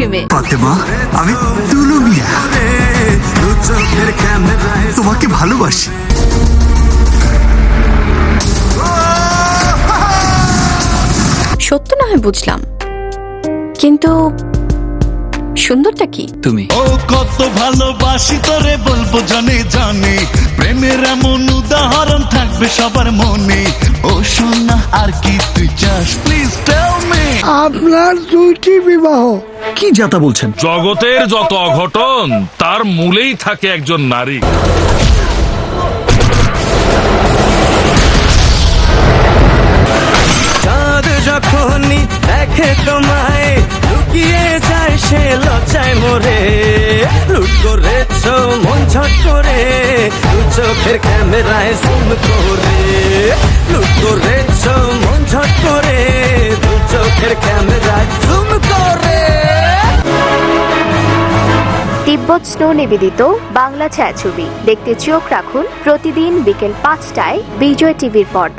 প্রেমে। ফাতেমা, আমি তুলু মিয়া তোমাকে ভালোবাসি। সত্য না হয় বুঝলাম, কিন্তু সুন্দরটা কি? তুমি। ও কত ভালোবাসি তোরে বলবো জানে জানে, প্রেমের এমন উদাহরণ থাকবে সবার মনে। ও সোনা আর কি তুই চাস, প্লিজ টেল মি। আপনার 2টি বিবাহ। কি যাতা বলছেন? জগতের যত অঘটন তার মূলেই থাকে একজন নারী। চাঁদ যখনই দেখে তোমায়, লুকিয়ে যায় সে লজ্জায় মরে। লুট করেছ মন ঝট করে, দু চোখের ক্যামেরায় জুম করে। লুট করেছ মন ঝট করে, দু চোখের ক্যামেরায় জুম করে। তিব্বত স্নো নিবেদিত বাংলা ছায়াছবি দেখতে চোখ রাখুন প্রতিদিন বিকেল 5টায় বিজয় টিভির পর্দায়।